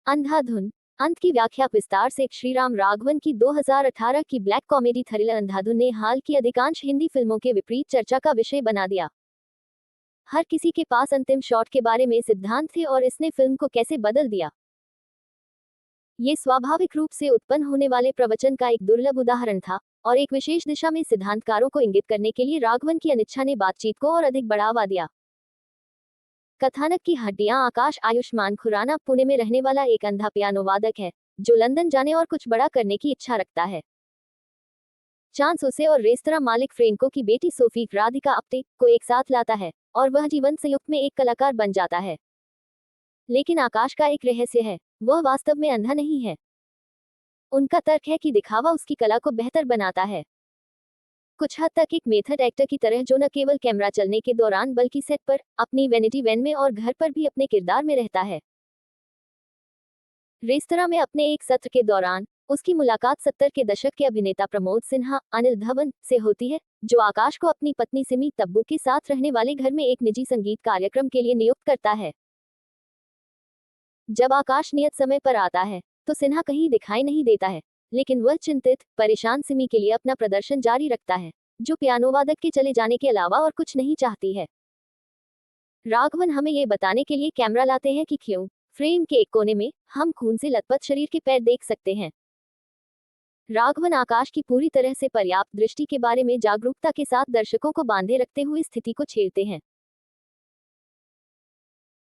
अंधाधुन। अंत की व्याख्या विस्तार से। श्रीराम राघवन की 2018 की ब्लैक कॉमेडी थ्रिलर अंधाधुन ने हाल की अधिकांश हिंदी फिल्मों के विपरीत चर्चा का विषय बना दिया। हर किसी के पास अंतिम शॉट के बारे में सिद्धांत थे और इसने फिल्म को कैसे बदल दिया। ये स्वाभाविक रूप से उत्पन्न होने वाले प्रवचन का एक दुर्लभ उदाहरण था और एक विशेष दिशा में सिद्धांतकारों को इंगित करने के लिए राघवन की अनिच्छा ने बातचीत को और अधिक बढ़ावा दिया। कथानक की हड्डियां। आकाश आयुष्मान खुराना पुणे में रहने वाला एक अंधा पियानो वादक है जो लंदन जाने और कुछ बड़ा करने की इच्छा रखता है। चांस उसे और रेस्तरां मालिक फ्रेंको की बेटी सोफी राधिका अप्टे को एक साथ लाता है और वह जीवन संयुक्त में एक कलाकार बन जाता है। लेकिन आकाश का एक रहस्य है, वह वास्तव में अंधा नहीं है। उनका तर्क है कि दिखावा उसकी कला को बेहतर बनाता है, कुछ हद तक एक मेथड एक्टर की तरह जो न केवल कैमरा चलने के दौरान बल्कि सेट पर, अपनी वैनिटी वैन में और घर पर भी अपने किरदार में रहता है। रेस्तरां में अपने एक सत्र के दौरान उसकी मुलाकात 70 के दशक के अभिनेता प्रमोद सिन्हा अनिल धवन से होती है, जो आकाश को अपनी पत्नी सिमी तब्बू के साथ रहने वाले घर में एक निजी संगीत कार्यक्रम के लिए नियुक्त करता है। जब आकाश नियत समय पर आता है तो सिन्हा कहीं दिखाई नहीं देता है, लेकिन वह चिंतित, परेशान सिमी के लिए अपना प्रदर्शन जारी रखता है, जो पियानो वादक के चले जाने के अलावा और कुछ नहीं चाहती है। राघवन हमें ये बताने के लिए कैमरा लाते हैं कि क्यों फ्रेम के एक कोने में हम खून से लथपथ शरीर के पैर देख सकते हैं। राघवन आकाश की पूरी तरह से पर्याप्त दृष्टि के बारे में जागरूकता के साथ दर्शकों को बांधे रखते हुए स्थिति को छेड़ते हैं।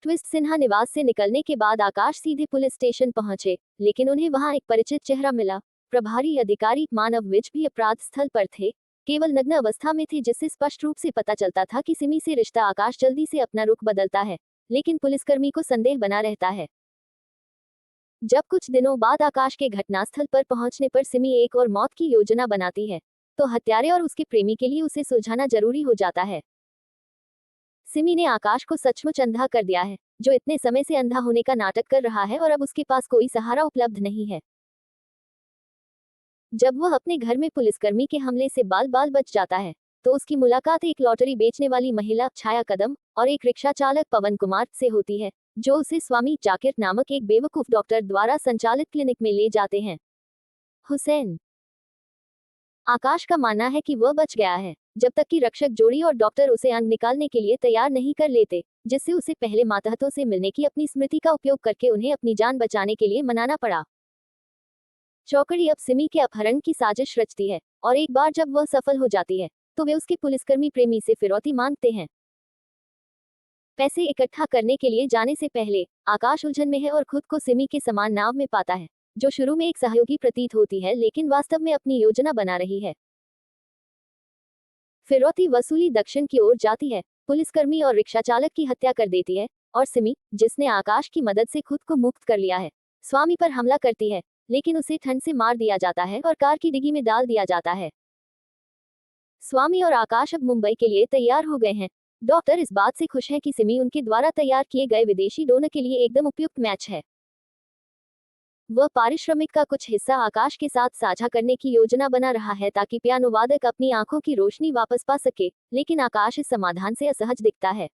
ट्विस्ट। सिन्हा निवास से निकलने के बाद आकाश सीधे पुलिस स्टेशन पहुंचे, लेकिन उन्हें वहां एक परिचित चेहरा मिला। प्रभारी अधिकारी मानव विज भी अपराध स्थल पर थे, केवल नग्न अवस्था में थे, जिससे स्पष्ट रूप से पता चलता था कि सिमी से रिश्ता। आकाश जल्दी से अपना रुख बदलता है, लेकिन पुलिसकर्मी को संदेह बना रहता है। जब कुछ दिनों बाद आकाश के घटनास्थल पर पहुंचने पर सिमी एक और मौत की योजना बनाती है, तो हत्यारे और उसके प्रेमी के लिए उसे सुलझाना जरूरी हो जाता है। सिमी ने आकाश को सचमुच अंधा कर दिया है, जो इतने समय से अंधा होने का नाटक कर रहा है और अब उसके पास कोई सहारा उपलब्ध नहीं है। जब वह अपने घर में पुलिसकर्मी के हमले से बाल बाल बच जाता है, तो उसकी मुलाकात एक लॉटरी बेचने वाली महिला छाया कदम और एक रिक्शा चालक पवन कुमार से होती है, जो उसे स्वामी जाकिर नामक एक बेवकूफ डॉक्टर द्वारा संचालित क्लिनिक में ले जाते हैं। हुसैन। आकाश का मानना है कि वह बच गया है, जब तक कि रक्षक जोड़ी और डॉक्टर उसे अंग निकालने के लिए तैयार नहीं कर लेते, जिससे उसे पहले मातहतों से मिलने की अपनी स्मृति का उपयोग करके उन्हें अपनी जान बचाने के लिए मनाना पड़ा। चौकड़ी अब सिमी के अपहरण की साजिश रचती है, और एक बार जब वह सफल हो जाती है, तो वे उसके पुलिसकर्मी प्रेमी से फिरौती मांगते हैं। पैसे इकट्ठा करने के लिए जाने से पहले आकाश उलझन में है और खुद को सिमी के समान नाव में पाता है, जो शुरू में एक सहयोगी प्रतीत होती है लेकिन वास्तव में अपनी योजना बना रही है। फिरौती वसूली दक्षिण की ओर जाती है, पुलिसकर्मी और रिक्शा चालक की हत्या कर देती है, और सिमी, जिसने आकाश की मदद से खुद को मुक्त कर लिया है, स्वामी पर हमला करती है, लेकिन उसे ठंड से मार दिया जाता है और कार की डिग्गी में डाल दिया जाता है। स्वामी और आकाश अब मुंबई के लिए तैयार हो गए हैं। डॉक्टर इस बात से खुश है कि सिमी उनके द्वारा तैयार किए गए विदेशी डोनर के लिए एकदम उपयुक्त मैच है। वह पारिश्रमिक का कुछ हिस्सा आकाश के साथ साझा करने की योजना बना रहा है ताकि पियानो वादक अपनी आंखों की रोशनी वापस पा सके, लेकिन आकाश इस समाधान से असहज दिखता है।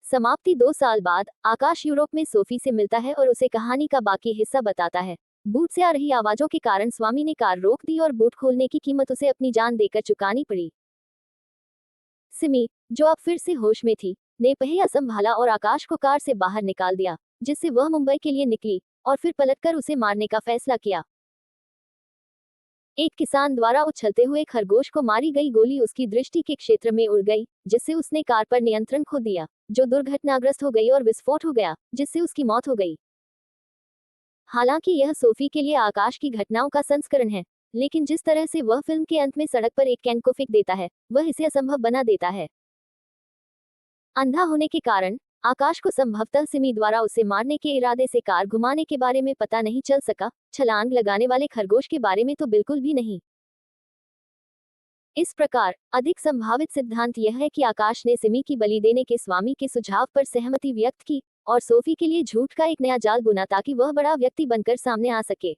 समाप्ति। 2 साल बाद आकाश यूरोप में सोफी से मिलता है और उसे कहानी का बाकी हिस्सा बताता है। बूट से आ रही आवाजों के कारण स्वामी ने कार रोक दी और बूट खोलने की कीमत उसे अपनी जान देकर चुकानी पड़ी। सिमी, जो अब फिर से होश में थी, ने पहिया संभाला और आकाश को कार से बाहर निकाल दिया, जिससे वह मुंबई के लिए निकली और फिर पलटकर उसे मारने का फैसला किया। एक किसान द्वारा उछलते हुए खरगोश को मारी गई गोली उसकी दृष्टि के क्षेत्र में उड़ गई, जिससे उसने कार पर नियंत्रण खो दिया, जो दुर्घटनाग्रस्त हो गई और विस्फोट हो गया, जिससे उसकी मौत हो गई। हालांकि यह सोफी के लिए आकाश की घटनाओं का संस्करण है, लेकिन जिस तरह से वह फिल्म के अंत में सड़क पर एक कैन को फेंक देता है, वह इसे असंभव बना देता है। अंधा होने के कारण आकाश को संभवतः सिमी द्वारा उसे मारने के इरादे से कार घुमाने के बारे में पता नहीं चल सका, छलांग लगाने वाले खरगोश के बारे में तो बिल्कुल भी नहीं। इस प्रकार अधिक संभावित सिद्धांत यह है कि आकाश ने सिमी की बलि देने के स्वामी के सुझाव पर सहमति व्यक्त की और सोफी के लिए झूठ का एक नया जाल बुना ताकि वह बड़ा व्यक्ति बनकर सामने आ सके।